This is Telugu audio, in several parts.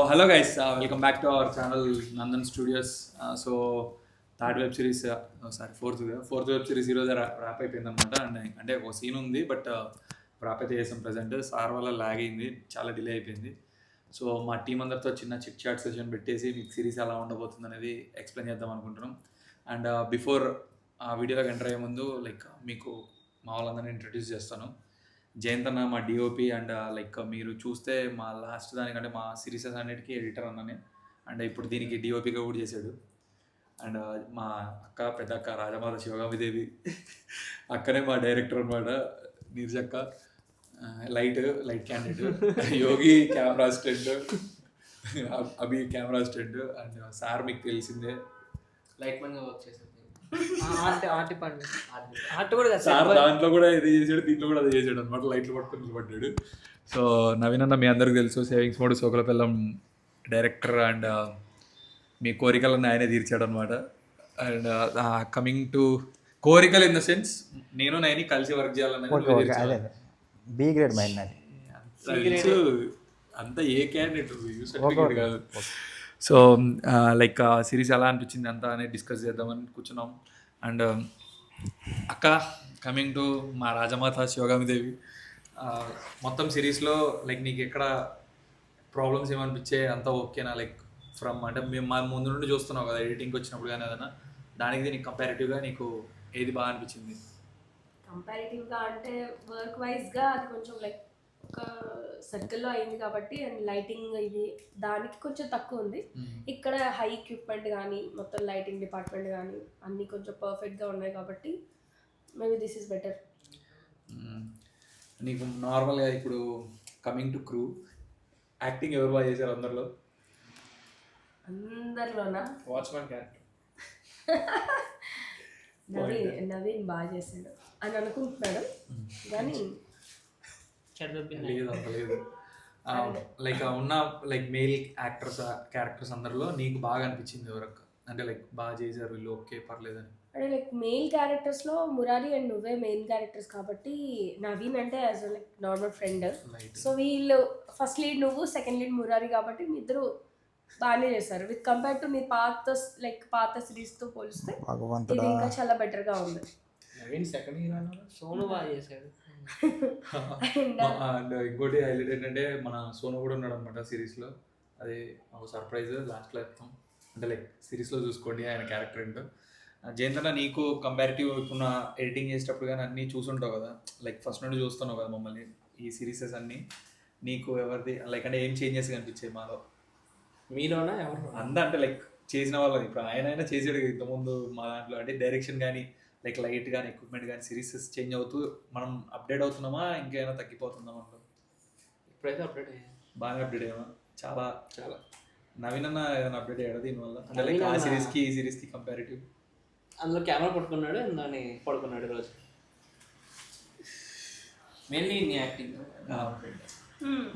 hello guys, welcome back to our channel Nandan Studios. Third web series fourth web series ఈరోజు ర్యాప్ అయిపోయింది అనమాట. అంటే ఒక సీన్ ఉంది, బట్ ర్యాప్ అయితే చేసాం. ప్రజెంట్ సార్ వల్ల లాగ్ అయింది, చాలా డిలే అయిపోయింది. సో మా టీం అందరితో చిన్న చిట్ చాట్ సెషన్ పెట్టేసి మీకు సిరీస్ ఎలా ఉండబోతుంది అనేది ఎక్స్ప్లెయిన్ చేద్దాం అనుకుంటున్నాం. అండ్ బిఫోర్ ఆ వీడియోలోకి ఎంటర్ అయ్యే ముందు మీకు మా వాళ్ళందరినీ ఇంట్రడ్యూస్ చేస్తాను. జయంత్ అన్న మా డిఓపి. అండ్ మీరు చూస్తే మా లాస్ట్ దానికంటే మా సిరీసెస్ అన్నిటికీ ఎడిటర్ అన్ననే. అండ్ ఇప్పుడు దీనికి డిఓపిగా కూడా చేశాడు. అండ్ మా పెద్ద అక్క రాజమాత శివగామిదేవి అక్కనే మా డైరెక్టర్ అనమాట. నీర్జక్క light candidate, Yogi camera assistant, Abhi camera assistant. And sir మీకు తెలిసిందే లైట్ మ్యాన్గా వర్క్ చేసేది. సార్ దాంట్లో కూడా ఇది చేసాడు, దీంట్లో కూడా అది చేసాడు అనమాట. లైట్లు పట్టుకొని నిలబడ్డాడు. సో నవీన్ అన్న మీ అందరికి తెలుసు, సేవింగ్స్ మోడ్ సోకలపెల్లం డైరెక్టర్. అండ్ మీ కోరికలను ఆయనే తీర్చాడు అనమాట. అండ్ కమింగ్ టు కోరికలు ఇన్ ద సెన్స్, నేను నైని కలిసి వర్క్ చేయాలన్నది బి గ్రేడ్ మైండ్ అంతా ఏ క్యాండిడేట్ సర్టిఫికేట్ కాదు. సో సిరీస్ ఎలా అనిపించింది అంతా అనేది డిస్కస్ చేద్దామని కూర్చున్నాం. అండ్ అక్క, కమింగ్ టు మా రాజమాత శివగామిదేవి, మొత్తం సిరీస్లో నీకు ఎక్కడ ప్రాబ్లమ్స్ ఏమనిపించే అంతా ఓకేనా? ఫ్రమ్ అంటే మేము మా ముందు నుండి చూస్తున్నావు కదా ఎడిటింగ్కి వచ్చినప్పుడు కానీ ఏదైనా, దానికి దీనికి కంపారిటివ్గా నీకు ఏది బాగా అనిపించింది? కంపారిటివ్గా అంటే వర్క్ వైజ్గా అది కొంచెం ఒక సర్కిల్లో అయింది కాబట్టి, అండ్ లైటింగ్ ఇది దానికి కొంచెం తక్కువ ఉంది. ఇక్కడ హై ఎక్విప్మెంట్ కానీ మొత్తం లైటింగ్ డిపార్ట్మెంట్ కానీ అన్నీ కొంచెం పర్ఫెక్ట్గా ఉన్నాయి కాబట్టి మేబీ దిస్ ఈస్ బెటర్. నీకు నార్మల్గా ఇప్పుడు కమింగ్ టు క్రూ, యాక్టింగ్ ఎవరు బాగా చేశారు అందరిలో? అందరిలోనా? వాచ్మెన్ క్యారెక్టర్ నవీన్ బాగా చేశాడు అని అనుకుంటున్నాడు, కానీ లేదు అంత లేదు. ఉన్న మెయిల్ క్యారెక్టర్స్ అందరిలో నీకు బాగా అనిపించింది ఎవరక్క? అంటే బాగా చేశారు వీళ్ళు, ఓకే పర్లేదని. అంటే మెయిల్ క్యారెక్టర్స్లో మురారి అండ్ నువ్వే మెయిన్ క్యారెక్టర్స్ కాబట్టి, నవీన్ అంటే యాజ్ నార్మల్ ఫ్రెండ్. సో వీళ్ళు ఫస్ట్ లీడ్ నువ్వు, సెకండ్ లీడ్ మురారి కాబట్టి మీ ఇద్దరు బాగానే చేశారు. విత్ కంపేర్ టు మీ పాత సిరీస్తో పోలిస్తే ఇది ఇంకా చాలా బెటర్గా ఉంది. నవీన్ సెకండ్ హీరో, సోను బాగా చేశాడు. అండ్ ఇంకోటి హైలైట్ ఏంటంటే మన సోను కూడా ఉన్నాడు అనమాట సిరీస్లో. అది ఒక సర్ప్రైజ్ లాస్ట్లో చెప్తాం. అంటే సిరీస్లో చూసుకోండి ఆయన క్యారెక్టర్ ఏంటో. జయంతన, నీకు కంపారిటివ్ ఇప్పుడు ఎడిటింగ్ చేసేటప్పుడు కానీ అన్నీ చూసుంటావు కదా, ఫస్ట్ నుండి చూస్తున్నావు కదా మమ్మల్ని ఈ సిరీసెస్ అన్నీ. నీకు ఎవరిది అంటే ఏం చేంజెస్ కనిపించాయి మాలో? మీలోనా ఎవరు అందా అంటే చేసిన వాళ్ళు ఇప్పుడు ఆయన చేసాడు ఇంతకుముందు మా దాంట్లో. అంటే డైరెక్షన్ కానీ లైట్ కానీ ఎక్విప్మెంట్ కానీ సిరీసెస్ చేంజ్ అవుతూ మనం అప్డేట్ అవుతున్నామా, ఇంకేమైనా తగ్గిపోతుందామా? ఇప్పుడైతే అప్డేట్ అయ్యాయి, బాగా అప్డేట్ అయ్యామా? చాలా చాలా. నవీన్ అన్న ఏదైనా అప్డేట్ అయ్యాడు దీనివల్ల? అంటే ఆ సిరీస్కి ఈ సిరీస్కి కంపారిటివ్. అందులో కెమెరా పట్టుకున్నాడు, దాన్ని పడుకున్నాడు రోజు. మెయిన్లీ నీ యాక్టింగ్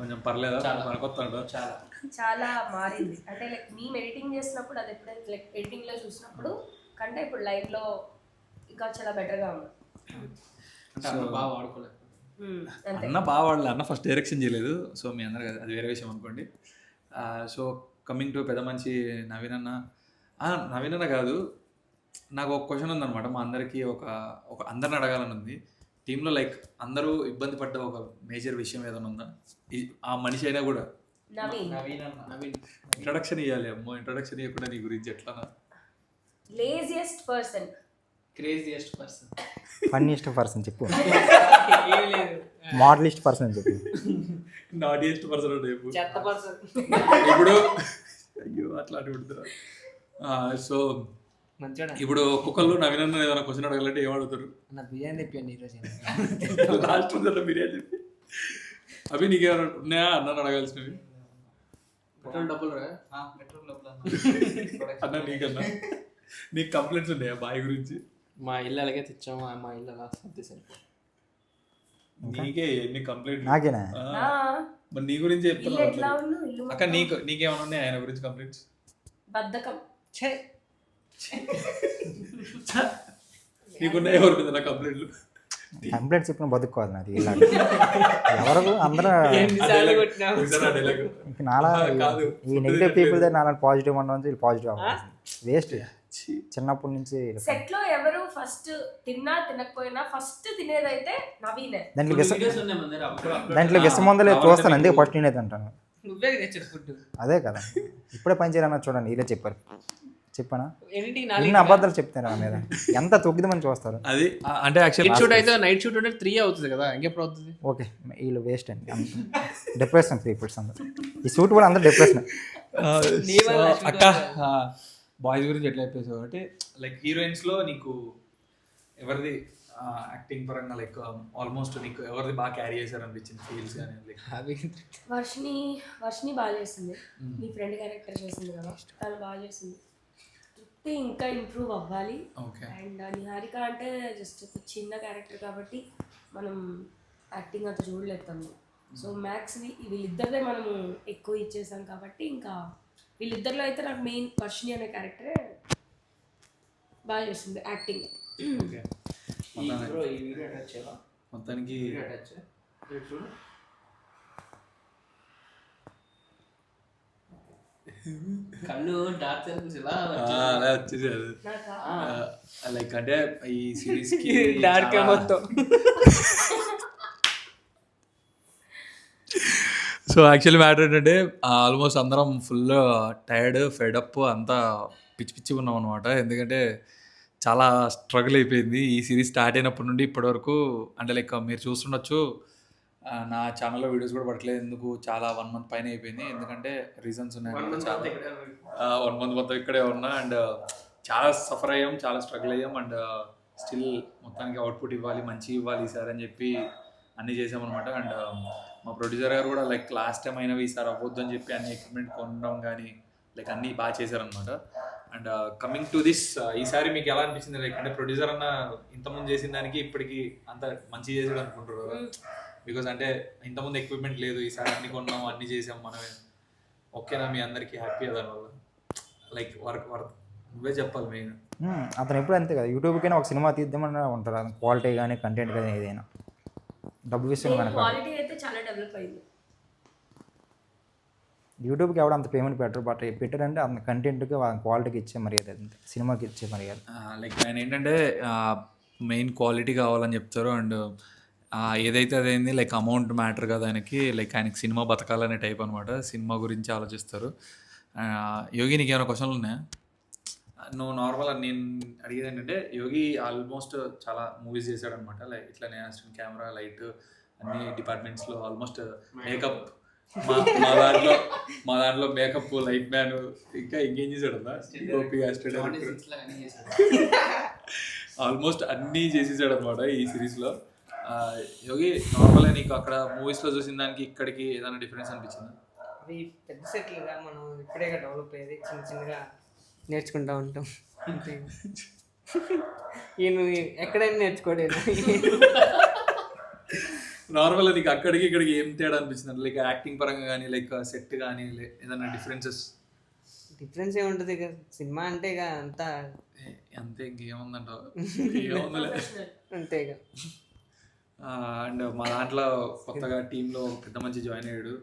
కొంచెం పర్లేదా? పనికొస్తాడు. చాలా చాలా మారింది. అంటే మేము ఎడిటింగ్ చేసినప్పుడు, అది ఎప్పుడైతే ఎడిటింగ్లో చూసినప్పుడు కంటే ఇప్పుడు లైవ్లో ఇంకా చాలా బెటర్గా ఉంది. బాగా వాడుకోలేదు అన్న, బాగా వాడలే. అన్న ఫస్ట్ డైరెక్షన్ చేయలేదు, సో మీ అందరు కదా, అది వేరే విషయం అనుకోండి. సో కమింగ్ టు పెద్ద మంచి నవీన్ అన్న. నవీన్ అన్న కాదు, నాకు ఒక క్వశ్చన్ ఉందన్నమాట. మా అందరికీ ఒక అందరిని అడగాలని ఉంది. టీంలో అందరూ ఇబ్బంది పడ్డ ఒక మేజర్ విషయం ఏదైనా ఉందా? ఆ మనిషి అయినా కూడా నవీన్ ఇంట్రొడక్షన్ ఇవ్వాలి. అమ్మో, ఇంట్రొడక్షన్ ఇవ్వకుండా నీ గురించి ఎట్లా? Laziest person, craziest person, funniest person చెప్పు, మోడలిస్ట్ పర్సన్ చెప్పు, నాటియెస్ట్ పర్సన్ అంటే చెత్త పర్సన్ ఇప్పుడు. అయ్యో అట్లాంటి పెడుతున్నా. సో ఇప్పుడు ఒక్కొక్కరు నవీన్ అన్న ఏదైనా క్వశ్చన్ అడగాలంటే ఏం అడుగుతారు? నా బిర్యానీ తెప్పాను ఈరోజు. లాస్ట్ బిర్యానీ చెప్పి అవి నీకేమైనా ఉన్నాయా అన్న అడగాల్సినవి? పెట్రోల్ డబ్బులు అన్న నీకన్నా నీకు కంప్లైంట్స్ ఉన్నాయా బాయ్ గురించి? మా ఇల్లు అలాగే తెచ్చాము, మా ఇల్లు అలా సర్దేశాను. నీకే ఎన్ని కంప్లైంట్? నాకేనా? మరి నీ గురించి చెప్తున్నా అక్క. మొత్తం నీకేమైనా ఉన్నాయి ఆయన గురించి కంప్లైంట్స్? బద్ధకం. నీకున్నాయి ఎవరి మీద కంప్లైంట్లు? కంప్లైంట్ చెప్పిన బతుక్కోవాలి నాది ఇలా ఎవరు అందరూ ఎన్నిసార్లు కొట్టినావు? ఇంక నాలా కాదు. ఈ నెగిటివ్ పీపుల్ దగ్గర నాలా పాజిటివ్ ఉండడం వీళ్ళు పాజిటివ్ అవ్వాలి వేస్ట్ చిన్నప్పటి నుంచి సెట్ లో ఎవరు ఫస్ట్ తిన్నా తినకపోయినా ఫస్ట్ తినేదైతే నవీనే. దాంట్లో వీడియోస్ ఉన్నాయి మన దగ్గర అప్పుడు. దాంట్లో విసమందలే చూస్తాను అందుకే ఫస్ట్ నేనే తింటాను. నువ్వే తెచ్చాడు ఫుడ్. అదే కదా ఇప్పుడే పని చేయాలన్నా చూడండి వీళ్ళే చెప్పారు చెప్పానా ఏంటి ఇన్ని అబద్ధాలు చెప్తాను నా మీద ఎంత తొక్కిదమని చూస్తారు. అది అంటే యాక్చువల్లీ షూట్ అయితే నైట్ షూట్ ఉంటే 3 అవుతుంది కదా, ఇంకెప్పుడు అవుతుంది? ఓకే వీళ్ళు వేస్ట్ అండి డిప్రెషన్ పీపుల్స్ అందరు ఈ సూట్ కూడా అందరు డిప్రెషన్. నీ వల్ల shoot అక్క బాయ్స్ గురించి ఎట్లా చెప్పేసి కాబట్టి లైక్ హీరోయిన్స్లో నీకు ఎవరిది యాక్టింగ్ పరంగా లైక్ ఆల్మోస్ట్ నీకు ఎవరిది బాగా క్యారీ చేశారు అనిపించింది ఫీల్స్ కానీ లైక్ అవి వర్షిని బాగా చేసింది. నీ ఫ్రెండ్ క్యారెక్టర్ చేసింది కదా, తను బాగా చేసింది. తృప్తి ఇంకా ఇంప్రూవ్ అవ్వాలి. ఓకే. అండ్ నిహారిక అంటే జస్ట్ చిన్న క్యారెక్టర్ కాబట్టి మనం యాక్టింగ్ అంత చూడలేదు తను. సో మ్యాక్స్ వీళ్ళిద్దరిదే మనము ఎక్కువ ఇచ్చేసాం కాబట్టి ఇంకా వీళ్ళిద్దరిలో అయితే నాకు మెయిన్ వర్షిని అనే క్యారెక్టరే బాగా చేసింది యాక్టింగ్. ఓకే. ఈ బ్రో ఈ వీడియో అటాచ్ చేయవా? మొత్తానికి వీడియో అటాచ్ చూడు. కళ్ళు డార్క్ సర్కిల్స్ ఇలా అలా వచ్చేసి అది నాకా లైక్ అంటే ఈ సిరీస్ కి డార్క్ మొత్తం. సో యాక్చువల్లీ మ్యాటర్ ఏంటంటే ఆల్మోస్ట్ అందరం ఫుల్ టైర్డ్ ఫెడప్ అంతా పిచ్చి పిచ్చి ఉన్నాం అనమాట. ఎందుకంటే చాలా స్ట్రగుల్ అయిపోయింది ఈ సిరీస్ స్టార్ట్ అయినప్పటి నుండి ఇప్పటి వరకు. అంటే లైక్ మీరు చూస్తుండొచ్చు నా ఛానల్లో వీడియోస్ కూడా పడట్లేదు ఎందుకు, చాలా 1 month పైన అయిపోయింది. ఎందుకంటే రీజన్స్ ఉన్నాయి, 1 month మొత్తం ఇక్కడే ఉన్నా అండ్ చాలా సఫర్ అయ్యాం, చాలా స్ట్రగుల్ అయ్యాం అండ్ స్టిల్ మొత్తానికి అవుట్పుట్ ఇవ్వాలి, మంచి ఇవ్వాలి ఈసారి అని చెప్పి అన్నీ చేసామన్నమాట. అండ్ మా ప్రొడ్యూసర్ గారు కూడా లైక్ లాస్ట్ టైం అయినవి ఈసారి అవ్వద్దు అని చెప్పి అన్ని ఎక్విప్మెంట్ కొనడం కానీ లైక్ అన్నీ బాగా చేశారనమాట. అండ్ కమింగ్ టు దిస్ ఈసారి మీకు ఎలా అనిపించింది? లైక్ అంటే ప్రొడ్యూసర్ అన్న ఇంతకుముందు చేసిన దానికి ఇప్పటికి అంత మంచి చేసాడు అనుకుంటారు కదా, బికాజ్ అంటే ఇంతకుముందు ఎక్విప్మెంట్ లేదు, ఈసారి అన్ని కొన్నాం అన్ని చేసాం మనమే. ఓకేనా మీ అందరికీ హ్యాపీ దానివల్ల? లైక్ వర్క్ నువ్వే చెప్పాలి మెయిన్. అతను ఎప్పుడు అంతే కదా, యూట్యూబ్కైనా ఒక సినిమా తీద్దామని ఉంటారు, క్వాలిటీ కానీ కంటెంట్ కానీ ఏదైనా డబ్బు విషయం కనుక క్వాలిటీ అయితే చాలా డెవలప్ అయింది. యూట్యూబ్కి ఎవరు అంత పేమెంట్ పెట్టరు, బట్ పెట్టారంటే అంత కంటెంట్కి క్వాలిటీకి ఇచ్చే మర్యాద, అంతే సినిమాకి ఇచ్చే మర్యాద. లైక్ ఆయన ఏంటంటే మెయిన్ క్వాలిటీ కావాలని చెప్తారు అండ్ ఏదైతే అదైంది లైక్ అమౌంట్ మ్యాటర్ కదా ఆయనకి, లైక్ ఆయనకి సినిమా బతకాలనే టైప్ అనమాట, సినిమా గురించి ఆలోచిస్తారు. యోగి నీకు ఏమైనా క్వశ్చన్లు ఉన్నాయా? నువ్వు నార్మల్ నేను అడిగేది ఏంటంటే యోగి ఆల్మోస్ట్ చాలా మూవీస్ చేశాడు అనమాట, లైక్ ఇట్లానే అసిస్టెంట్ కెమెరా లైట్ అన్ని డిపార్ట్మెంట్స్లో ఆల్మోస్ట్ మేకప్ మా దాంట్లో మేకప్ లైట్ మ్యాన్ ఇంకా ఇంకేం చేశాడు ఆల్మోస్ట్ అన్నీ చేసేసాడు అనమాట ఈ సిరీస్లో. యోగి నార్మల్గా నీకు అక్కడ మూవీస్లో చూసిన దానికి ఇక్కడికి ఏదైనా డిఫరెన్స్ అనిపించిందా? అది పెద్ద సెట్లుగా మనం ఇప్పుడే డెవలప్ అయ్యేది, చిన్న చిన్నగా నేర్చుకుంటూ ఉంటాం అంతే. ఈయన ఎక్కడైనా నేర్చుకోలేదు. నార్మల్గా నీకు అక్కడికి ఇక్కడికి ఏం తేడా అనిపించింది? లైక్ యాక్టింగ్ పరంగా కానీ లైక్ సెట్ కానీ ఏదైనా డిఫరెన్సెస్? డిఫరెన్స్ ఏముంటుంది ఇక, సినిమా అంటే ఇక అంతా అంతే, ఇంకేముందంటావు? ఏముందలే అంతే ఇక. అండ్ మా దాంట్లో కొత్తగా టీంలో పెద్ద మంచి జాయిన్ అయ్యాడు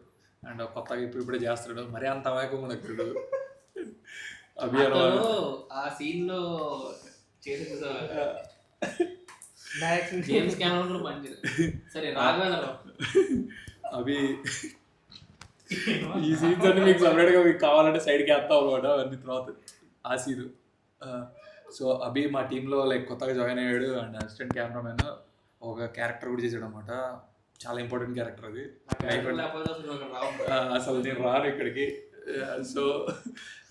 అండ్ కొత్తగా ఇప్పుడే చేస్తాడు, మరీ అంత అమాయకం కూడా ఎక్కడు అతను ఆ సీన్ లో చేసిన డైరెక్షన్ జేమ్స్ కెమెరాన్ కూడా పనిచేయదు. సరే రాఘవేంద్ర అవి ఈ సీన్స్ అన్ని మీకు సపరేట్గా మీకు కావాలంటే సైడ్కి వేస్తాం అనమాట అన్ని తర్వాత ఆ సీన్. సో అభి మా టీంలో లైక్ కొత్తగా జాయిన్ అయ్యాడు అండ్ అసిస్టెంట్ కెమెరామెన్ ఒక క్యారెక్టర్ కూడా చేసాడు అనమాట, చాలా ఇంపార్టెంట్ క్యారెక్టర్ అది. అసలు నేను రాను ఇక్కడికి. సో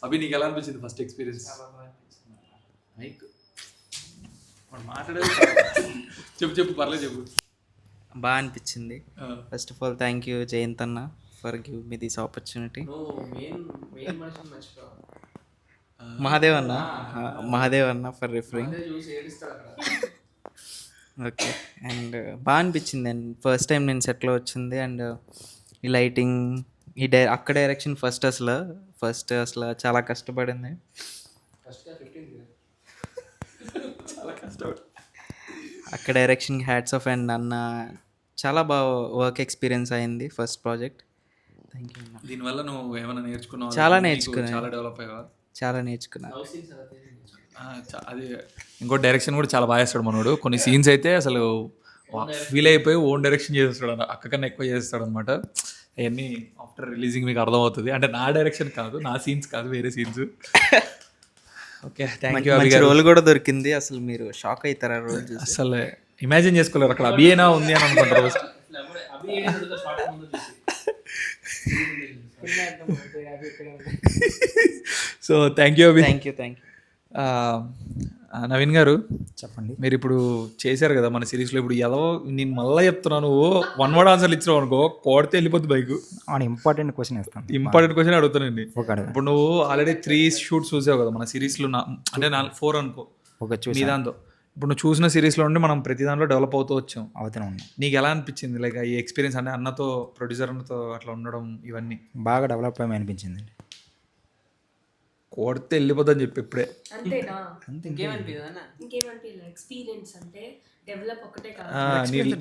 అభి నీకు ఎలా అనిపించింది ఫస్ట్ ఎక్స్పీరియన్స్? మైక్ మాట్లాడేది చెప్పు పర్లేదు చెప్పు. బాగా అనిపించింది. First of all thank you Jayanth అన్న for give me this opportunity. Mahadev అన్న ఫర్ రిఫరింగ్. ఓకే, అండ్ బాగా అనిపించింది. అండ్ ఫస్ట్ టైం నేను సెట్లో వచ్చింది అండ్ ఈ లైటింగ్ ఈ అక్క డైరెక్షన్ ఫస్ట్ అసలు చాలా కష్టపడింది. చాలా కష్టపడి అక్క డైరెక్షన్కి హ్యాట్స్ ఆఫ్ అండ్ అన్న చాలా బాగా వర్క్ ఎక్స్పీరియన్స్ అయింది ఫస్ట్ ప్రాజెక్ట్. థ్యాంక్ యూ అన్న. దీనివల్ల నువ్వు ఏమైనా నేర్చుకున్నావు? చాలా నీకు నేర్చుకున్నాను. చాలా డెవలప్ అయ్యావా? చాలా నేర్చుకున్నాను. లవ్ సీన్స్ ఎలా తీయాలి? అది ఇంకో డైరెక్షన్ కూడా చాలా బాగా చేస్తాడు మనోడు. కొన్ని సీన్స్ అయితే అసలు ఫీల్ అయిపోయి ఓన్ డైరెక్షన్ చేస్తాడు, అక్క కన్నా ఎక్కువ చేస్తాడు అనమాట. అవన్నీ ఆఫ్టర్ రిలీజింగ్ మీకు అర్థమవుతుంది. అంటే నా డైరెక్షన్ కాదు, నా సీన్స్ కాదు, వేరే సీన్స్. Okay, thank you. మంచి రోల్ కూడా దొరికింది. అసలు మీరు షాక్ అవుతారు ఆ రోల్ చూసి. అసలు ఇమాజిన్ చేసుకోలేరు, అక్కడ అభియేనా ఉంది అని అనుకుంటారు. అభి ఏడు అడుగుతా షార్ట్ ముందు చూసి. So thank you Abhi. Thank you. Naveen గారు చెప్పండి. మీరు ఇప్పుడు చేశారు కదా మన సిరీస్లో, ఇప్పుడు ఎలా నేను మళ్ళీ చెప్తున్నాను, 1 word ఆన్సర్లు ఇచ్చినావు అనుకో కొడితే వెళ్ళిపోద్ది బైక్. ఇంపార్టెంట్ క్వశ్చన్ ఇస్తాను. ఇంపార్టెంట్ క్వశ్చన్ అడుగుతానండి. ఒక అడగ ఇప్పుడు నువ్వు ఆల్రెడీ 3 షూట్స్ చూసావు కదా మన సిరీస్లో, అంటే 4 అనుకో ఒక మీ చూసి దాంతో. ఇప్పుడు నువ్వు చూసిన సిరీస్లో నుండి మనం ప్రతి దాంట్లో డెవలప్ అవుతూ వచ్చాం. అవుతూనే ఉన్నాం. నీకు ఎలా అనిపించింది లైక్ ఈ ఎక్స్పీరియన్స్? అంటే అన్నతో, ప్రొడ్యూసర్ అన్నతో అట్లా ఉండడం ఇవన్నీ బాగా డెవలప్ అయ్యి అనిపించింది. కొడితే వెళ్ళిపోద్దని చెప్పి ఇప్పుడే. అంతేనా? ఇంకేమనిపించదు అన్న? ఇంకేమనిపించలేదు. ఎక్స్పీరియన్స్ అంటే డెవలప్ ఒకటే కాదు,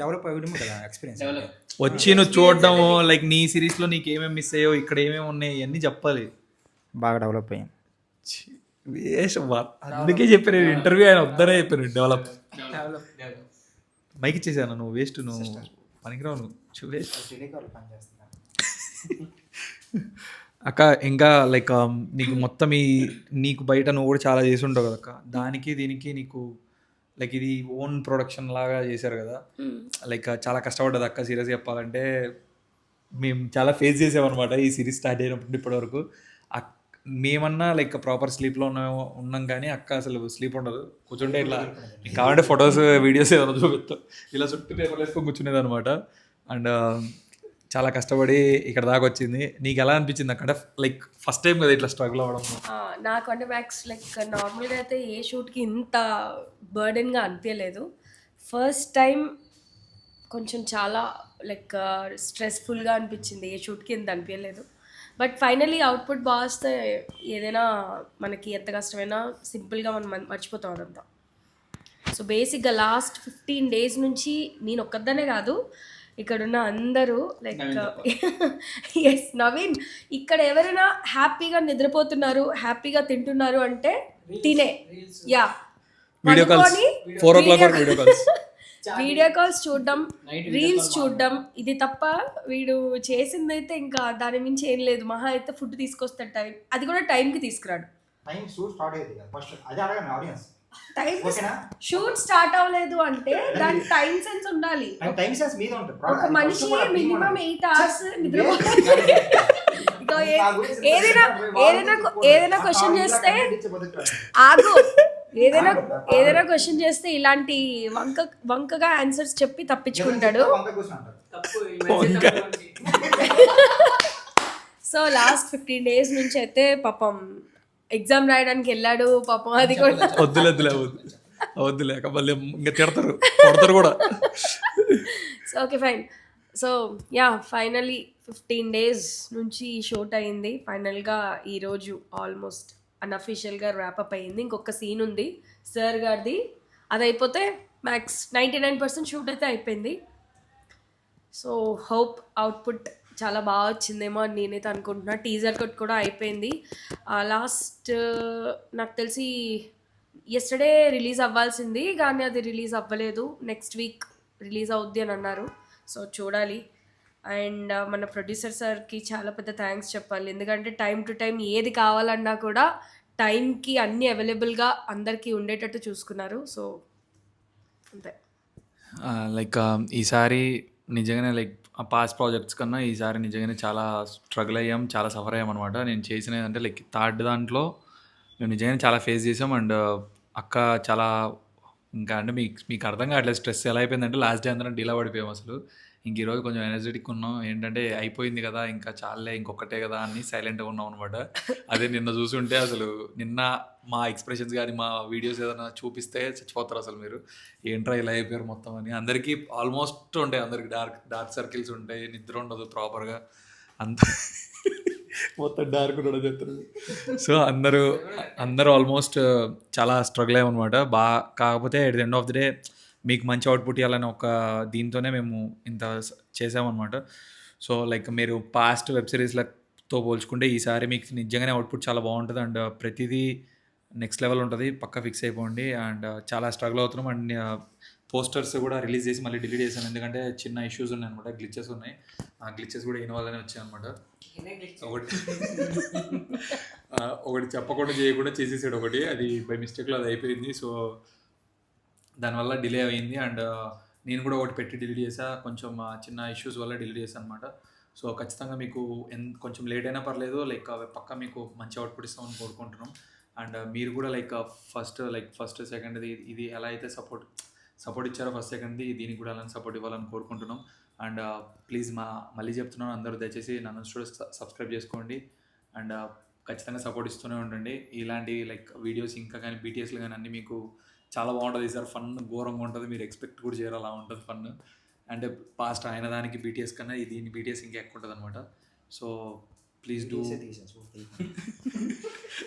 డెవలప్ అవ్వడం కదా ఎక్స్పీరియన్స్. వచ్చి నువ్వు చూడడము, లైక్ నీ సిరీస్లో నీకు ఏమేమి మిస్ అయ్యో, ఇక్కడ ఏమేమి ఉన్నాయి ఇవన్నీ చెప్పాలి. బాగా డెవలప్ అయ్యాం. అందుకే చెప్పాను ఇంటర్వ్యూ ఆయన వద్దనే చెప్పాను డెవలప్. మైక్ ఇచ్చేసాను, నువ్వు వేస్ట్, నువ్వు పనికిరావు, నువ్వు వేస్ట్. అక్క ఇంకా లైక్ నీకు మొత్తం నీకు బయట నువ్వు కూడా చాలా చేసి ఉంటావు కదా అక్క, దానికి దీనికి నీకు లైక్ ఇది ఓన్ ప్రొడక్షన్ లాగా చేశారు కదా, లైక్ చాలా కష్టపడ్డది అక్క. సీరియస్ చెప్పాలంటే మేము చాలా ఫేస్ చేసామన్నమాట ఈ సిరీస్ స్టార్ట్ అయినప్పుడు ఇప్పటివరకు. మేమన్నా లైక్ ప్రాపర్ స్లీప్లో ఉన్నాం కానీ అక్క అసలు స్లీప్ ఉండదు. కూర్చుంటే ఇట్లా నీకు కావాలంటే ఫొటోస్ వీడియోస్ ఏదైనా చూపిస్తాం, ఇలా చుట్టూ పేపర్లు వేసుకొని కూర్చునేది అనమాట. అండ్ చాలా కష్టపడి ఇక్కడ దాకా వచ్చింది. నీకు ఎలా అనిపించింది అక్కడ? లైక్ ఫస్ట్ టైం కదా ఇట్లా స్ట్రగుల్ అవ్వడం. నాకు అంటే మ్యాక్స్ లైక్ నార్మల్గా అయితే ఏ షూట్కి ఇంత బర్డెన్గా అనిపించలేదు. ఫస్ట్ టైం కొంచెం చాలా లైక్ స్ట్రెస్ఫుల్గా అనిపించింది. ఏ షూట్కి ఇంత అనిపించలేదు. బట్ ఫైనలీ అవుట్పుట్ బాగా వస్తే ఏదైనా మనకి ఎంత కష్టమైనా సింపుల్గా మనం మర్చిపోతాం అదంతా. సో బేసిక్గా లాస్ట్ 15 days నుంచి నేను ఒక్కదానే కాదు, ఇక్కడున్న అందరూ లైక్ ఎస్ నవీన్, ఇక్కడ ఎవరైనా హ్యాపీగా నిద్రపోతున్నారు, హ్యాపీగా తింటున్నారు అంటే తినే యా వీడియో కాల్స్ 4 o'clock వరకు వీడియో కాల్స్, వీడియో కాల్స్ చూడడం, రీల్స్ చూడడం, ఇది తప్ప వీడు చేసిందైతే ఇంకా దాని మించి ఏం లేదు. మహా అయితే ఫుడ్ తీసుకొస్తాడు, టైం అది కూడా టైంకి తీసుకురాడు. టైం షూట్ స్టార్ట్ అవ్వలేదు అంటే దానికి టైం సెన్స్ ఉండాలి. ఒక మనిషి మినిమం 8 hours నిద్రపోతాడు. ఏదైనా క్వశ్చన్ చేస్తే ఆగు, ఏదైనా క్వశ్చన్ చేస్తే ఇలాంటి వంకగా ఆన్సర్స్ చెప్పి తప్పించుకుంటాడు. సో లాస్ట్ 15 days నుంచి అయితే పాపం ఎగ్జామ్ రాయడానికి వెళ్ళాడు పాపం. అది కూడా వద్దులేక మళ్ళీ ఇంకా తిడతారు కూడా. So okay fine. So yeah finally 15 days నుంచి షూట్ అయింది. ఫైనల్గా ఈరోజు ఆల్మోస్ట్ అన్అఫీషియల్గా ర్యాపప్ అయ్యింది. ఇంకొక సీన్ ఉంది సార్ గారిది, అది అయిపోతే మ్యాక్స్ 99% షూట్ అయితే అయిపోయింది. సో హోప్ అవుట్పుట్ చాలా బాగా వచ్చిందేమో అని నేనైతే అనుకుంటున్నా. టీజర్ కట్ కూడా అయిపోయింది. లాస్ట్ నాకు తెలిసి ఎస్టర్డే రిలీజ్ అవ్వాల్సింది కానీ అది రిలీజ్ అవ్వలేదు. నెక్స్ట్ వీక్ రిలీజ్ అవుద్ది అని అన్నారు. సో చూడాలి. అండ్ మన ప్రొడ్యూసర్ సార్కి చాలా పెద్ద థ్యాంక్స్ చెప్పాలి. ఎందుకంటే టైం టు టైం ఏది కావాలన్నా కూడా టైంకి అన్నీ అవైలబుల్గా అందరికీ ఉండేటట్టు చూసుకున్నారు. సో అంతే. లైక్ ఈసారి నిజంగానే లైక్ పాస్ట్ ప్రాజెక్ట్స్ కన్నా ఈసారి నిజంగానే చాలా స్ట్రగుల్ అయ్యాం, చాలా సఫర్ అయ్యాం అనమాట. నేను చేసినది అంటే లైక్ థర్డ్ దాంట్లో మేము నిజంగానే చాలా ఫేస్ చేసాం. అండ్ అక్క చాలా ఇంకా అంటే మీకు అర్థం కావట్లేదు స్ట్రెస్ ఎలా అయిపోయిందంటే లాస్ట్ డే అందరం డీలా పడిపోయాం. అసలు ఇంక ఈరోజు కొంచెం ఎనర్జెటిక్ ఉన్నాం. ఏంటంటే అయిపోయింది కదా ఇంకా చాలే ఇంకొకటే కదా అని సైలెంట్గా ఉన్నాం అనమాట. అదే నిన్న చూసుంటే అసలు నిన్న మా ఎక్స్ప్రెషన్స్ కానీ మా వీడియోస్ ఏదైనా చూపిస్తే చచ్చిపోతారు అసలు మీరు, ఏంట్రా ఇలా అయిపోయారు మొత్తం అని. అందరికీ ఆల్మోస్ట్ ఉంటాయి, అందరికి డార్క్ సర్కిల్స్ ఉంటాయి, నిద్ర ఉండదు ప్రాపర్గా, అంత మొత్తం డార్క్ ఉండడం చెప్తారు. సో అందరూ ఆల్మోస్ట్ చాలా స్ట్రగుల్ అయ్యామన్నమాట. కాకపోతే at the end of the day మీకు మంచి అవుట్పుట్ ఇవ్వాలని ఒక దీంతోనే మేము ఇంత చేసామన్నమాట. సో లైక్ మీరు పాస్ట్ వెబ్ సిరీస్లతో పోల్చుకుంటే ఈసారి మీకు నిజంగానే అవుట్పుట్ చాలా బాగుంటుంది అండ్ ప్రతిదీ నెక్స్ట్ లెవెల్ ఉంటుంది. పక్కా ఫిక్స్ అయిపోండి. అండ్ చాలా స్ట్రగుల్ అవుతున్నాం అండ్ పోస్టర్స్ కూడా రిలీజ్ చేసి మళ్ళీ డిలీట్ చేశాను, ఎందుకంటే చిన్న ఇష్యూస్ ఉన్నాయి అనమాట, గ్లిచెస్ ఉన్నాయి. ఆ గ్లిచెస్ కూడా ఇన్వాల్వ్ వచ్చాయి అనమాట. ఒకటి చెప్పకుండా చేయకుండా చేసేసాడు ఒకటి, అది బై మిస్టేక్లో అది అయిపోయింది. సో దానివల్ల డిలే అయింది అండ్ నేను కూడా ఒకటి పెట్టి డిలీట్ చేసా, కొంచెం చిన్న ఇష్యూస్ వల్ల డిలీట్ చేశాను అనమాట. సో ఖచ్చితంగా మీకు కొంచెం లేట్ అయినా పర్లేదు, లైక్ పక్కా మీకు మంచి అవుట్పుట్ ఇస్తామని కోరుకుంటున్నాం. అండ్ మీరు కూడా లైక్ ఫస్ట్ సెకండ్ది ఇది ఎలా అయితే సపోర్ట్ ఇచ్చారో ఫస్ట్ సెకండ్ది, దీనికి కూడా అలానే సపోర్ట్ ఇవ్వాలని కోరుకుంటున్నాం. అండ్ ప్లీజ్ మళ్ళీ చెప్తున్నాను, అందరూ దయచేసి నందన్ స్టూడియోస్ సబ్స్క్రైబ్ చేసుకోండి అండ్ ఖచ్చితంగా సపోర్ట్ ఇస్తూనే ఉండండి. ఇలాంటి లైక్ వీడియోస్ ఇంకా కానీ బీటీఎస్లు కానీ అన్నీ మీకు చాలా బాగుంటుంది సార్. ఫన్ ఘోరంగా ఉంటుంది, మీరు ఎక్స్పెక్ట్ కూడా చేయరు అలా ఉంటుంది ఫన్. అంటే పాస్ట్ అయిన దానికి బీటీఎస్ కన్నా దీని బీటీఎస్ ఇంకా ఎక్కువ ఉంటుంది అనమాట. So please do.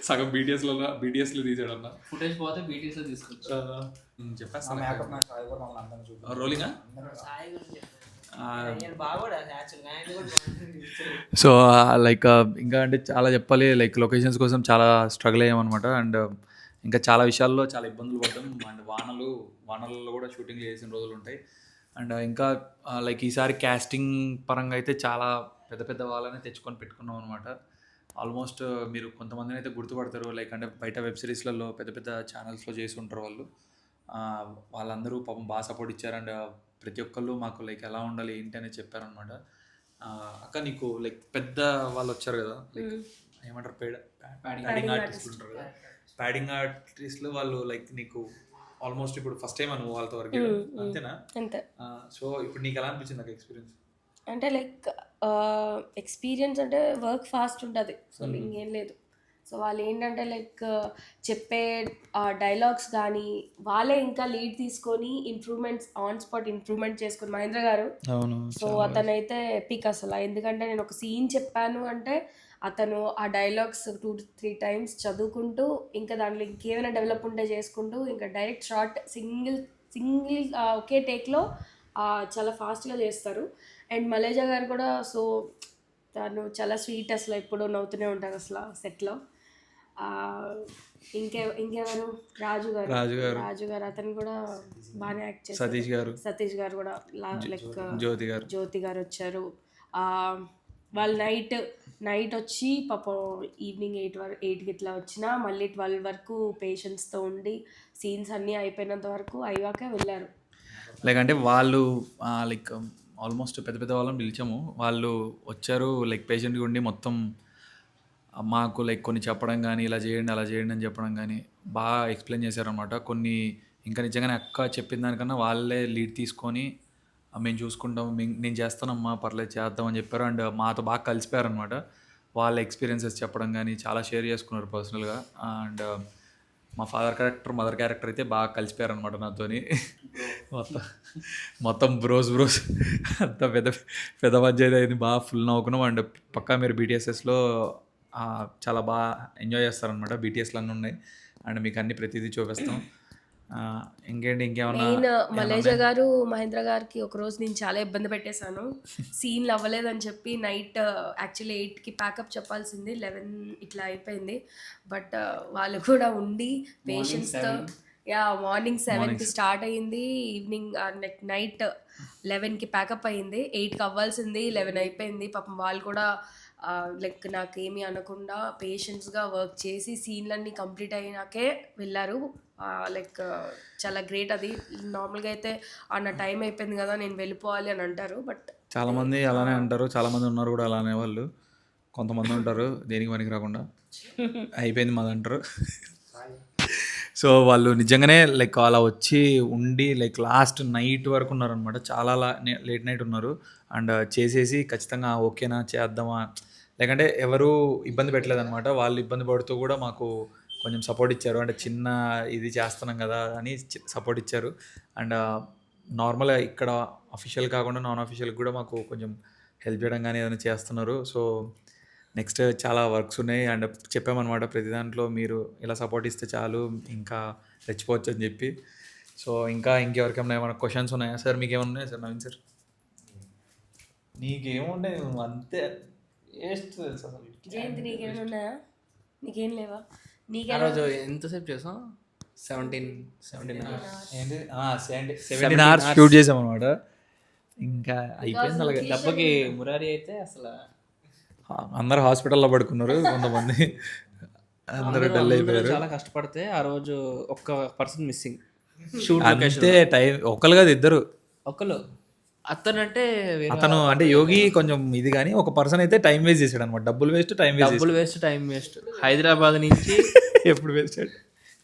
సగం బీటీఎస్లో తీసాడు అన్న ఫుటేజ్ పోతే బీటీఎస్లో తీసుకొచ్చు చెప్పేస్తాను. రోలింగా సో లైక్ ఇంకా అంటే చాలా చెప్పాలి, లైక్ లొకేషన్స్ కోసం చాలా స్ట్రగుల్ అయ్యామన్నమాట. అండ్ ఇంకా చాలా విషయాల్లో చాలా ఇబ్బందులు పడ్డాం. అండ్ వానలలో కూడా షూటింగ్లు చేసిన రోజులు ఉంటాయి. అండ్ ఇంకా లైక్ ఈసారి క్యాస్టింగ్ పరంగా అయితే చాలా పెద్ద వాళ్ళనే తెచ్చుకొని పెట్టుకున్నాం అనమాట. ఆల్మోస్ట్ మీరు కొంతమందిని అయితే గుర్తుపడతారు, లైక్ అంటే బయట వెబ్ సిరీస్లలో పెద్ద ఛానల్స్లో చేసి ఉంటారు వాళ్ళు. వాళ్ళందరూ పాపం బాగా సపోర్ట్ ఇచ్చారు అండ్ ప్రతి ఒక్కళ్ళు మాకు లైక్ ఎలా ఉండాలి ఏంటి అనేది చెప్పారనమాట. అక్క నీకు లైక్ పెద్ద వాళ్ళు వచ్చారు కదా, లైక్ ఏమంటారు ప్యాడింగ్ ఆర్టిస్టులు ఉంటారు కదా, ప్యాడింగ్ ఆర్టిస్టులు వాళ్ళు లైక్ నీకు ఆల్మోస్ట్ ఇప్పుడు ఫస్ట్ టైం నువ్వు వాళ్ళతో వర్క్ అంతేనా? అంతే. సో ఇప్పుడు నీకు ఎలా అనిపించింది నాకు ఎక్స్పీరియన్స్? అంటే లైక్ ఎక్స్పీరియన్స్ అంటే వర్క్ ఫాస్ట్ ఉంటుంది, సో ఇంకేం లేదు. సో వాళ్ళు ఏంటంటే లైక్ చెప్పే డైలాగ్స్ కానీ వాళ్ళే ఇంకా లీడ్ తీసుకొని ఇంప్రూవ్మెంట్స్ ఆన్ స్పాట్ ఇంప్రూవ్మెంట్ చేసుకుని మహేంద్ర గారు. సో అతనైతే ఎపిక్ అసలు, ఎందుకంటే నేను ఒక సీన్ చెప్పాను అంటే అతను ఆ డైలాగ్స్ 2-3 టైమ్స్ చదువుకుంటూ ఇంకా దాంట్లో ఇంకేమైనా డెవలప్ ఉంటే చేసుకుంటూ ఇంకా డైరెక్ట్ షార్ట్ సింగిల్ ఒకే టేక్లో చాలా ఫాస్ట్గా చేస్తారు. అండ్ మలేజా గారు కూడా, సో తను చాలా స్వీట్, అసలు ఎప్పుడూ నవ్వుతూనే ఉంటారు అసలు సెట్లో. ఇంకెవరు రాజు గారు అతను కూడా బాగానే యాక్ట్ చేస్తారు. సతీష్ గారు కూడా లైక్ జ్యోతి గారు వచ్చారు. వాళ్ళు నైట్ వచ్చి పాపం ఈవినింగ్ 8కి ఇట్లా వచ్చినా మళ్ళీ 12 వరకు పేషెంట్స్తో ఉండి సీన్స్ అన్నీ అయిపోయినంత వరకు అయ్యాకే వెళ్ళారు. లైక్ అంటే వాళ్ళు లైక్ ఆల్మోస్ట్ పెద్ద వాళ్ళని పిలిచాము, వాళ్ళు వచ్చారు లైక్ పేషెంట్గా ఉండి మొత్తం మాకు లైక్ కొన్ని చెప్పడం కానీ ఇలా చేయండి అలా చేయండి అని చెప్పడం కానీ బాగా ఎక్స్ప్లెయిన్ చేశారనమాట. కొన్ని ఇంకా నిజంగానే అక్క చెప్పిన దానికన్నా వాళ్ళే లీడ్ తీసుకొని మేము చూసుకుంటాం, నేను చేస్తానమ్మా పర్లేదు చేద్దాం అని చెప్పారు. అండ్ మాతో బాగా కలిసిపోయారనమాట. వాళ్ళ ఎక్స్పీరియన్సెస్ చెప్పడం కానీ చాలా షేర్ చేసుకున్నారు పర్సనల్గా. అండ్ మా ఫాదర్ క్యారెక్టర్ మదర్ క్యారెక్టర్ అయితే బాగా కలిసిపోయారనమాట నాతోని. మొత్తం బ్రోస్ అంత పెద్ద మధ్య అయింది, బాగా ఫుల్ నవ్వుకున్నాం. అండ్ పక్కా మీరు బీటీఎస్ఎస్లో చాలా బాగా ఎంజాయ్ చేస్తారనమాట. బీటీఎస్లు అన్నీ ఉన్నాయి అండ్ మీకు అన్ని ప్రతిదీ చూపిస్తాం. ఇంకేమన్నా మెయిన్ మలేజా గారు మహేంద్ర గారికి ఒకరోజు నేను చాలా ఇబ్బంది పెట్టేశాను, సీన్లు అవ్వలేదని చెప్పి. నైట్ యాక్చువల్లీ 8కి ప్యాకప్ చెప్పాల్సింది, 11 ఇట్లా అయిపోయింది. బట్ వాళ్ళు కూడా ఉండి పేషెంట్స్తో మార్నింగ్ 7కి స్టార్ట్ అయ్యింది, ఈవినింగ్ నైట్ 11కి ప్యాకప్ అయ్యింది. 8కి అవ్వాల్సింది 11 అయిపోయింది. పాపం వాళ్ళు కూడా లైక్ నాకేమీ అనకుండా పేషెంట్స్గా వర్క్ చేసి సీన్లన్నీ కంప్లీట్ అయినాకే వెళ్ళారు. లైక్ చాలా గ్రేట్ అది. నార్మల్గా అయితే నా టైం అయిపోయింది కదా నేను వెళ్ళిపోవాలి అని అంటారు, బట్ చాలామంది అలానే అంటారు, చాలామంది ఉన్నారు కూడా అలానే వాళ్ళు. కొంతమంది ఉంటారు దేనికి పనికి రాకుండా అయిపోయింది మాది అంటారు. సో వాళ్ళు నిజంగానే లైక్ అలా వచ్చి ఉండి లైక్ లాస్ట్ నైట్ వరకు ఉన్నారనమాట. చాలా లేట్ నైట్ ఉన్నారు అండ్ చేసేసి ఖచ్చితంగా ఓకేనా చేద్దామా, లేకంటే ఎవరు ఇబ్బంది పెట్టలేదన్నమాట. వాళ్ళు ఇబ్బంది పడుతూ కూడా మాకు కొంచెం సపోర్ట్ ఇచ్చారు. అంటే చిన్న ఇది చేస్తున్నాం కదా అని సపోర్ట్ ఇచ్చారు. అండ్ నార్మల్గా ఇక్కడ అఫీషియల్ కాకుండా నాన్ అఫీషియల్ కూడా మాకు కొంచెం హెల్ప్ చేయడం కానీ ఏదైనా చేస్తున్నారు. సో నెక్స్ట్ చాలా వర్క్స్ ఉన్నాయి అండ్ చెప్పామన్నమాట ప్రతి దాంట్లో మీరు ఇలా సపోర్ట్ ఇస్తే చాలు ఇంకా రెచ్చిపోవచ్చు అని చెప్పి. సో ఇంకెవరికైనా ఏమైనా క్వశ్చన్స్ ఉన్నాయా సార్? మీకు ఏమైనా ఉన్నాయా సార్ నవీన్ సార్? నీకేముండే అంతే వేస్ట్ తెలుసు అసలు. జయంతి నీకేమైనా ఉన్నాయా? నీకేం లేవా? ఆ నీకేం రోజు ఎంతసేపు చేసాం? 17 ఏంటి 17 hours షూట్ చేసాం అనమాట. ఇంకా అయిపోయింది అలాగే. దెబ్బకి మురారి అయితే అసలు అందరు హాస్పిటల్లో పడుకున్నారు, కొంతమంది అందరూ డల్ అయిపోయారు. చాలా కష్టపడితే ఆ రోజు ఒక్క పర్సన్ మిస్సింగ్ షూట్ అంతే టైం ఒకరు కాదు ఇద్దరు. ఒకళ్ళు అతనంటే అతను అంటే యోగి కొంచెం ఇది కానీ ఒక పర్సన్ అయితే టైం వేస్ట్ చేశాడు అనమాట. డబ్బులు waste, time waste. Time waste. Hyderabad నుంచి ఎప్పుడు వేస్ట్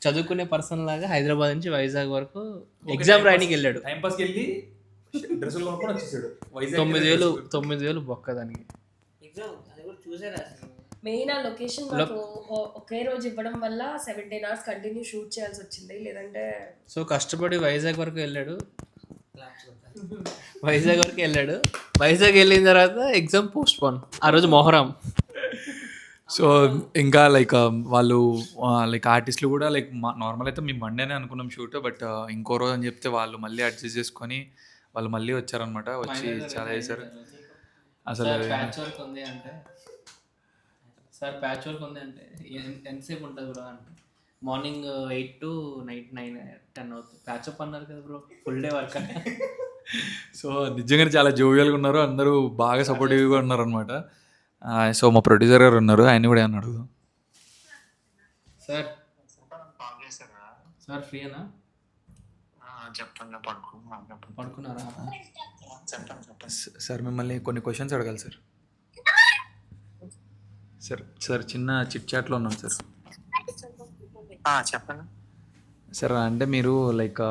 చదువుకునే పర్సన్ లాగా హైదరాబాద్ నుంచి వైజాగ్ వరకు ఎగ్జామ్ రాయడానికి వెళ్ళాడు. టైం పాస్కి వెళ్ళి డ్రెస్సులు కొనుక్కొని వచ్చేసాడు. 9,000 బొక్క దానికి. ఎగ్జామ్ అది కూడా చూసారా అసలు? మెయిన్ ఆ లొకేషన్ మాకు ఒకే రోజు ఇవ్వడం వల్ల 17 hours కంటిన్యూ షూట్ చేయాల్సి వచ్చింది. లేదంటే సో కష్టపడి వైజాగ్ వరకు వెళ్ళాడు. వైజాగ్ వెళ్ళిన తర్వాత ఎగ్జామ్ పోస్ట్ పోన్. ఆ రోజు మొహరం. సో ఇంకా లైక్ వాళ్ళు లైక్ ఆర్టిస్టులు కూడా లైక్ నార్మల్ అయితే మేము మండేనే అనుకున్నాం షూట్, బట్ ఇంకో రోజు అని చెప్తే వాళ్ళు మళ్ళీ అడ్జస్ట్ చేసుకొని వాళ్ళు మళ్ళీ వచ్చారనమాట. వచ్చి చాలా చేశారు అసలు. ప్యాచ్ వర్క్ ఉంది అంటే ఎంతసేపు ఉంటుంది బ్రో అంటే మార్నింగ్ 8 to నైట్ 9-10 అవుతుంది. ప్యాచప్ అన్నారు కదా బ్రో, ఫుల్ డే వర్క్ అంటే. సో నిజంగానే చాలా జోవియల్గా ఉన్నారు, అందరూ బాగా సపోర్టివ్గా ఉన్నారు అనమాట. సో మా ప్రొడ్యూసర్ గారు ఉన్నారు, ఆయన కూడా ఏమన్నా అడుగుదాం. సార్ ఫ్రీనా? చెప్పండి. పడుకున్నారా? సార్ మిమ్మల్ని కొన్ని క్వశ్చన్స్ అడగాలి సార్. సార్ చిన్న చిట్ చాట్లో ఉన్నాం సార్. చెప్పండి సార్. అంటే మీరు లైక్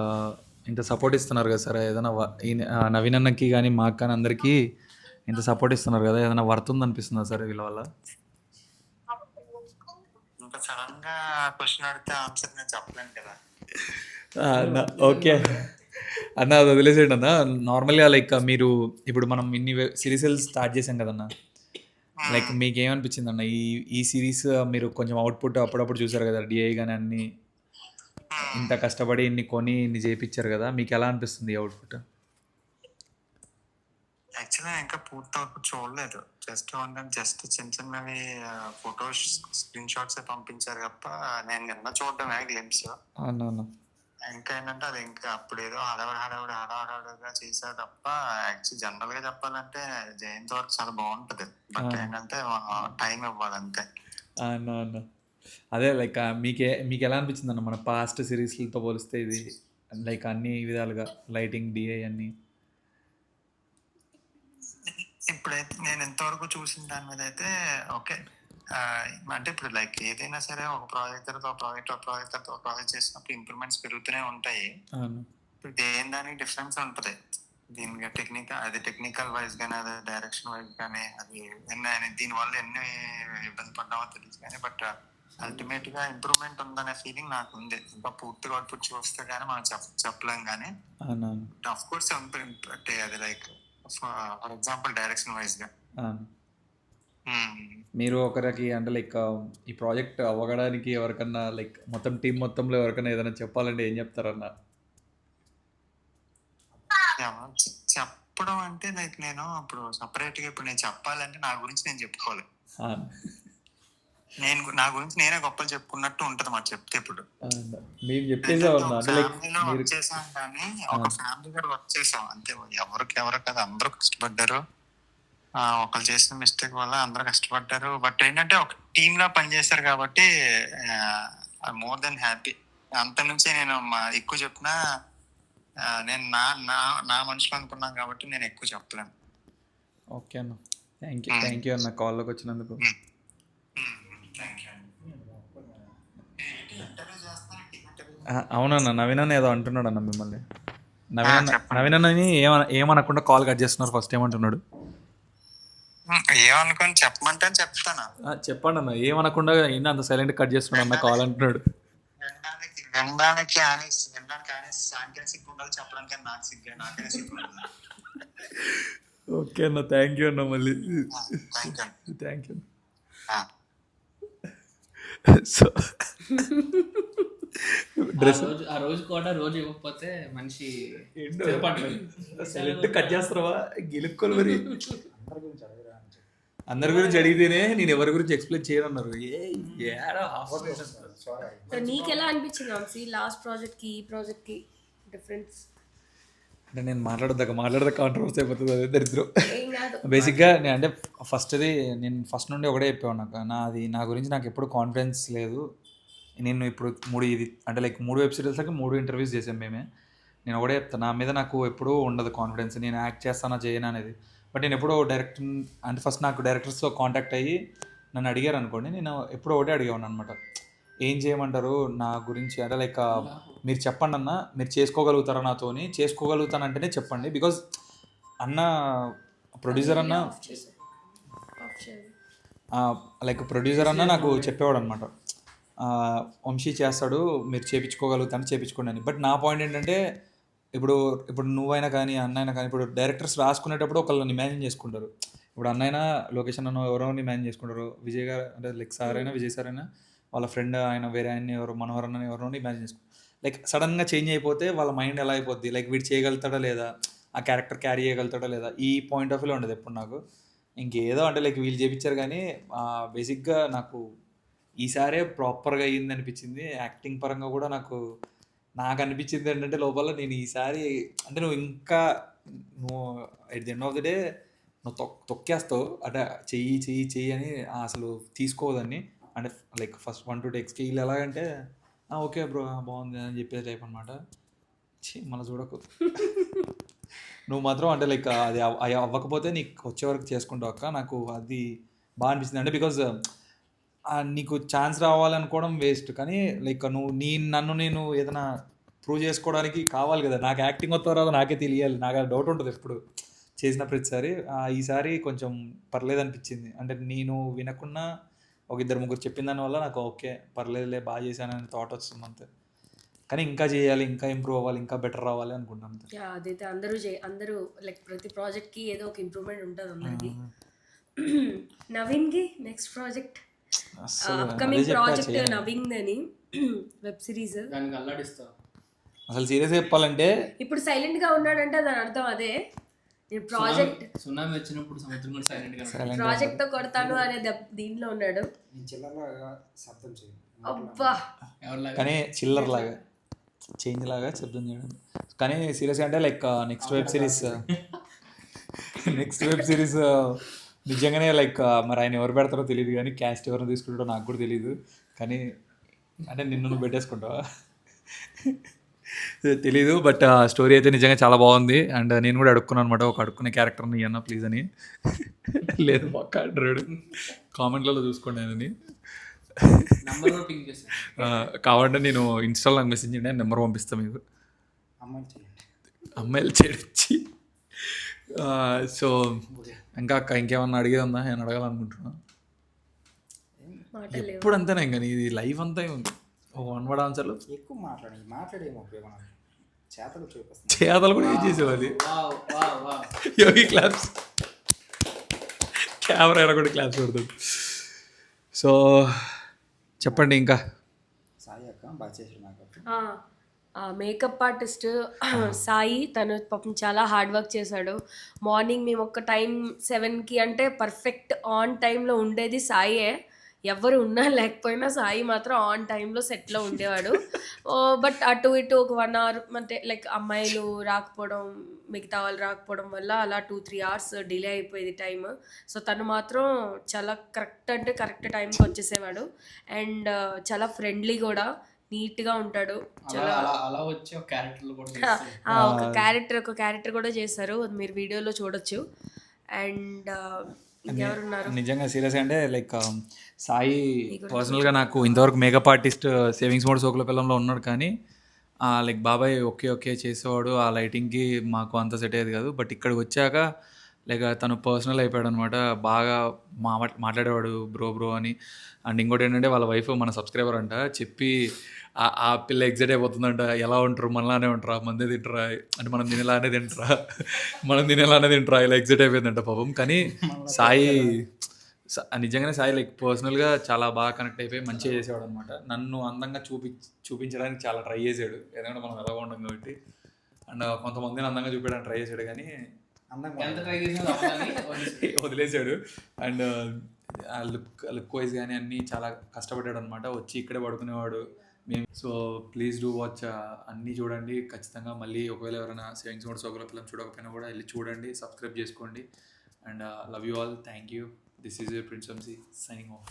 ఇంత సపోర్ట్ ఇస్తున్నారు కదా సార్, ఏదైనా నవీన్ అన్నకి కానీ మాకు కానీ అందరికీ ఇంత సపోర్ట్ ఇస్తున్నారు కదా, ఏదైనా వర్త్ ఉంది అనిపిస్తుందా సార్ వీళ్ళ వల్ల? ఇంకా సడన్ గా క్వశ్చన్ అడిగితే ఆన్సర్ నేను చెప్పలేను కదా. ఓకే అన్న, అది వదిలేసేయండి అన్న. నార్మల్గా లైక్ మీరు ఇప్పుడు మనం ఇన్ని సిరీస్ స్టార్ట్ చేసాం కదన్న, లైక్ మీకు ఏమనిపించింది అన్న ఈ సిరీస్? మీరు కొంచెం అవుట్పుట్ అప్పుడప్పుడు చూసారు కదా, డిఐ కానీ అన్ని ఇంత కష్టపడి ఇన్ని కొని ఇన్ని చేయించారు కదా, మీకు ఎలా అనిపిస్తుంది అవుట్పుట్? యాక్చువల్గా ఇంకా పూర్తి అవుట్పుట్ చూడలేదు. జస్ట్ చిన్న చిన్నవి ఫొటోస్ స్క్రీన్ షాట్స్ పంపించారు తప్ప నేను నిన్న చూడటమే గ్లిమ్స్. అవునవును. ఇంకా ఏంటంటే అది ఇంకా అప్పుడేదో హడావుడిగా చేశారు తప్ప యాక్చువల్ జనరల్ గా చెప్పాలంటే జయంత్ వరకు చాలా బాగుంటది. బట్ ఏంటంటే టైం ఇవ్వాలి అంతే. అవునవును. అదే లైక్ మీకు ఎలా అనిపించింది అన్న మన పాస్ట్ సిరీస్లతో పోలిస్తే ఇది లైక్ అన్ని విధాలుగా లైటింగ్, డిఐ అన్ని? ఇప్పుడైతే నేను ఎంతవరకు చూసిన దాని మీద అయితే ఓకే. అంటే ఇప్పుడు లైక్ ఏదైనా సరే ఒక ప్రాజెక్ట్ ప్రాజెక్ట్ చేసినప్పుడు ఇంప్రూవ్మెంట్స్ పెరుగుతూనే ఉంటాయి. ఇప్పుడు దానికి డిఫరెన్స్ ఉంటుంది. దీనికి టెక్నికల్ వైజ్ కానీ అది డైరెక్షన్ వైజ్ కానీ అది దీనివల్ల ఎన్ని ఇబ్బంది పడ్డామో తెలుసు కానీ, బట్ అల్టిమేట్ గా ఇంప్రూవ్మెంట్ ఉందనే ఫీలింగ్ నాకు ఉంది. ఇంకా పూర్తిగా అవుట్పుట్ చూస్తే కానీ మనం చెప్పలేం కానీ ఆఫ్ కోర్స్ అది like for example direction wise గా మీరు ఒకరికి అంటే లైక్ ఈ ప్రాజెక్ట్ అవ్వడానికి ఎవరికన్నా లైక్ మొత్తం టీం మొత్తంలో ఎవరికైనా ఏదైనా చెప్పాలంటే ఏం చెప్తారన్నా? చెప్పడం అంటే లైక్ నేను ఇప్పుడు సపరేట్ గా ఇప్పుడు నేను చెప్పాలంటే నా గురించి నేను చెప్పుకోవాలి. నా గురించి నేనే గొప్పలు చెప్పుకున్నట్టు ఉంటది మాట చెప్తే. ఇప్పుడు ఫ్యామిలీలో వర్క్ చేసాం కానీ ఒక ఫ్యామిలీ కూడా వర్క్ చేసాం అంతే. ఎవరు కదా, అందరూ కష్టపడ్డారు. ఒకళ్ళు చేసిన మిస్టేక్ వల్ల అందరూ కష్టపడ్డారు. బట్ ఏంటంటే ఒక టీమ్ లా పనిచేశారు కాబట్టి మోర్ దెన్ హ్యాపీ. అంత నుంచి నేను ఎక్కువ చెప్పినా నేను నా మనసులో అనుకున్నాను కాబట్టి నేను ఎక్కువ చెప్పలేను. ఓకే అన్న, థ్యాంక్ యూ అన్న కాల్లోకి వచ్చినందుకు. అవునన్న, నవీన్ అన్న ఏదో అంటున్నాడు అన్న మిమ్మల్ని. నవీన్ అన్నని ఏమనకుండా కాల్ కట్ చేస్తున్నారు. ఫస్ట్ ఏమంటున్నాడు? ఏమనుకోని చెప్పమంటే చెప్తాను. చెప్పండి అన్న, ఏమనకుండా ఏంటి అంత సైలెంట్ కట్ చేస్తున్నాడు అన్న కాల్ అంటున్నాడు. వినడానికి సిగ్గు ఉండాలి, చెప్పడానికి నాకైనా సిగ్గు ఉండాలి. ఓకే అన్న, థ్యాంక్ యూ అన్న. మళ్ళీ థ్యాంక్ యూ. సో ఆ రోజు కూడా రోజు ఇవ్వకపోతే మనిషి స్థిరపడలేదు. సెలెక్ట్ కట్ చేస్తావా గిలుక్కోలు మరి. అందరి గురించి అడిగితేనే నేను ఎవరి గురించి ఎక్స్ప్లెయిన్ చేయనన్నారు. నీకు ఎలా అనిపించింది వంశీ లాస్ట్ ప్రాజెక్ట్కి ఈ ప్రాజెక్ట్కి డిఫరెన్స్? అంటే నేను మాట్లాడదాక కాంట్రవర్సీ అయిపోతుంది, అదే దరిద్రం. ఏం కాదు. బేసిక్గా నేను అంటే నేను ఫస్ట్ నుండి ఒకటే చెప్పేవాడు, నా గురించి నాకు ఎప్పుడు కాన్ఫిడెన్స్ లేదు. నేను ఇప్పుడు 3 వెబ్ సిరీస్లకి 3 ఇంటర్వ్యూస్ చేసాం మేమే. నేను ఒకటే చెప్తాను, నా మీద నాకు ఎప్పుడూ ఉండదు కాన్ఫిడెన్స్, నేను యాక్ట్ చేస్తానా చేయను అనేది. బట్ నేను ఎప్పుడో అంటే ఫస్ట్ నాకు డైరెక్టర్స్తో కాంటాక్ట్ అయ్యి నన్ను అడిగారు అనుకోండి, నేను ఎప్పుడో ఒకటే అడిగేవాను అనమాట, ఏం చేయమంటారు నా గురించి అంటే లైక్ మీరు చెప్పండి అన్న, మీరు చేసుకోగలుగుతారా నాతోని, చేసుకోగలుగుతానంటేనే చెప్పండి. బికాజ్ అన్న ప్రొడ్యూసర్ అన్న ప్రొడ్యూసర్ అన్న నాకు చెప్పేవాడు అనమాట, వంశీ చేస్తాడు, మీరు చేపించుకోండి అని. బట్ నా పాయింట్ ఏంటంటే ఇప్పుడు నువ్వైనా కానీ అన్నైనా కానీ ఇప్పుడు డైరెక్టర్స్ రాసుకునేటప్పుడు ఒకళ్ళని ఇమాజిన్ చేసుకుంటారు. ఇప్పుడు అన్నైనా లొకేషన్ అన్న ఎవరోని ఇమాజిన్ చేసుకుంటారు, విజయ్ గారు అంటే లైక్ సార్ అయినా విజయ్ సార్ అయినా వాళ్ళ ఫ్రెండ్ ఆయన వేరే ఆయన్ని ఎవరు మనోహర్ అన్న ఎవరోని ఇమాజిన్ చేసుకుంటారు. లైక్ సడన్గా చేంజ్ అయిపోతే వాళ్ళ మైండ్ ఎలా అయిపోద్ది, లైక్ వీడు చేయగలుగుతాడా లేదా, ఆ క్యారెక్టర్ క్యారీ చేయగలుగుతాడా లేదా, ఈ పాయింట్ ఆఫ్ వ్యూలో ఉండదు ఎప్పుడు నాకు. ఇంకేదో అంటే లైక్ వీళ్ళు చేయించారు కానీ బేసిక్గా నాకు ఈసారే ప్రాపర్గా అయ్యింది అనిపించింది. యాక్టింగ్ పరంగా కూడా నాకు అనిపించింది ఏంటంటే లోపల నేను ఈసారి అంటే నువ్వు at the end of the day నువ్వు తొక్కేస్తావు అంటే చెయ్యి అని అసలు తీసుకోవద్దని. అంటే లైక్ ఫస్ట్ 1-2 టేక్స్కి వీళ్ళు ఎలాగంటే ఓకే బ్రో బాగుంది అని చెప్పేది టైప్ అనమాట. మళ్ళీ చూడకు నువ్వు మాత్రం అంటే లైక్ అది అవ్వకపోతే నీకు వచ్చే వరకు చేసుకుంటావు అక్క. నాకు అది బాగా అనిపిస్తుంది అంటే బికాజ్ నీకు ఛాన్స్ రావాలనుకోవడం వేస్ట్, కానీ లైక్ నన్ను నేను ఏదైనా ప్రూవ్ చేసుకోవడానికి కావాలి కదా, నాకు యాక్టింగ్ వస్తారో రాదో నాకే తెలియాలి, నాకు ఆ డౌట్ ఉంటుంది ఎప్పుడు చేసిన ప్రతిసారి. ఈసారి కొంచెం పర్లేదు అనిపించింది, అంటే నేను వినకున్నా 1-2-3 చెప్పిన దానివల్ల నాకు ఓకే పర్లేదులే బాగా చేశానని థాట్ వస్తుంది అంతే. కానీ ఇంకా చేయాలి, ఇంకా ఇంప్రూవ్ అవ్వాలి, ఇంకా బెటర్ రావాలి అనుకుంటాను అంతే. అదైతే అందరూ లైక్ ప్రతి ప్రాజెక్ట్కి ఏదో ఒక ఇంప్రూవ్మెంట్ ఉంటుంది అందరికి. నవీన్కి next project upcoming project Naveen అని వెబ్ సిరీస్, దానికి అల్లాడిస్తా. అసలు సీరియస్గా చెప్పాలంటే ఇప్పుడు సైలెంట్ గా ఉన్నాడంటే దాని అర్థం అదే, నేను ప్రాజెక్ట్ సునామీ వచ్చినప్పుడు సముద్రం కూడా సైలెంట్ గా ప్రాజెక్ట్ తో కొడతాను అనే దీంట్లో ఉన్నాడు. అబ్బా కానీ చిల్లర్ లాగా చేంజ్ లాగా శబ్దం చేయడం. కానీ సీరియస్గా అంటే లైక్ నెక్స్ట్ వెబ్ సిరీస్ నిజంగానే లైక్ మరి ఆయన ఎవరు పెడతారో తెలియదు, కానీ క్యాస్ట్ ఎవరిని తీసుకుంటారో నాకు కూడా తెలియదు. కానీ అంటే నువ్వు పెట్టేసుకుంటావా తెలీదు. బట్ స్టోరీ అయితే నిజంగా చాలా బాగుంది. అండ్ నేను కూడా అడుక్కున్నాను అనమాట, ఒక అడుక్కునే క్యారెక్టర్ని ఇవ్వన్నా ప్లీజ్ అని. లేదు పక్క అంటాడు, కామెంట్లలో చూసుకోండి ఆయనని. కావాలంటే నేను ఇన్స్టాలో నాకు మెసేజ్ చేయండి, నెంబర్ పంపిస్తాను మీకు, అమ్మాయిలు చేర్చి. సో ఇంకా అక్క ఇంకేమన్నా అడిగేది ఉందా? నేను అడగాలనుకుంటున్నా. ఎప్పుడు అంతేనా ఇంకా నీది లైఫ్ అంతా ఉంది 1 word ఆన్సర్లు ఎక్కువ మాట్లాడేమో ఉపయోగం, చేతలు కూడా ఏం చేసేవాళ్ళు. యోగి క్లాప్స్, కెమెరా కూడా క్లాప్స్ కొడుతుంది. సో చెప్పండి ఇంకా. సాయి అక్క బాగా చేసాడు నాకు. మేకప్ ఆర్టిస్ట్ సాయి, తను పాపం చాలా హార్డ్ వర్క్ చేశాడు. మార్నింగ్ మేము ఒక టైం 7కి అంటే పర్ఫెక్ట్ ఆన్ టైంలో ఉండేది సాయే. ఎవరు ఉన్నా లేకపోయినా సాయి మాత్రం ఆన్ టైంలో సెట్లో ఉండేవాడు. బట్ అటు ఇటు ఒక 1 hour అంటే లైక్ అమ్మాయిలు రాకపోవడం, మిగతా వాళ్ళు రాకపోవడం వల్ల అలా 2-3 hours డిలే అయిపోయేది టైం. సో తను మాత్రం చాలా కరెక్ట్ టైంకి వచ్చేసేవాడు. అండ్ చాలా ఫ్రెండ్లీ కూడా, నీట్గా ఉంటాడు. చాలా అలా వచ్చి ఒక క్యారెక్టర్ కూడా చేశారు, మీరు వీడియోలో చూడొచ్చు. అండ్ ఇంకెవరున్నారు నిజంగా సీరియస్ అంటే లైక్ సాయి పర్సనల్గా నాకు ఇంతవరకు మేకప్ ఆర్టిస్ట్ సేవింగ్స్ మోడ్ సోకుల పిల్లంలో ఉన్నాడు, కానీ లైక్ బాబాయ్ ఓకే చేసేవాడు. ఆ లైటింగ్కి మాకు అంత సెట్ అయ్యేది కాదు. బట్ ఇక్కడికి వచ్చాక లైక్ తను పర్సనల్ అయిపోయాడు అనమాట. బాగా మాట్లాడేవాడు బ్రో అని. అండ్ ఇంకోటి ఏంటంటే వాళ్ళ వైఫ్ మన సబ్స్క్రైబర్ అంట, చెప్పి ఆ పిల్ల ఎగ్జైట్ అయిపోతుందంట, ఎలా ఉంటారు మనలానే ఉంటారా, మందే తింటారా అంటే మనం తినేలానే తింటారా ఇలా ఎగ్జైట్ అయిపోయిందంట పాపం. కానీ నిజంగానే సాయి లైక్ పర్సనల్గా చాలా బాగా కనెక్ట్ అయిపోయి మంచిగా చేసేవాడు అనమాట. నన్ను అందంగా చూపించడానికి చాలా ట్రై చేశాడు, ఎందుకంటే మనం ఎలా ఉండం కాబట్టి. అండ్ కొంతమందిని అందంగా చూపించడానికి ట్రై చేశాడు కానీ ఎంత ట్రై చేసినా వదిలేశాడు. అండ్ లుక్ వైజ్ కానీ అన్నీ చాలా కష్టపడ్డాడు అనమాట. వచ్చి ఇక్కడే పడుకునేవాడు మేము. సో ప్లీజ్ డూ వాచ్, అన్నీ చూడండి ఖచ్చితంగా. మళ్ళీ ఒకవేళ ఎవరైనా సేవింగ్స్ మోడ్ సోకుల ఫిల్మ్ చూడకపోయినా కూడా వెళ్ళి చూడండి, సబ్స్క్రైబ్ చేసుకోండి. And love you all, thank you. This is your Prince Amsi signing off.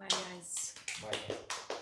Bye guys. Bye.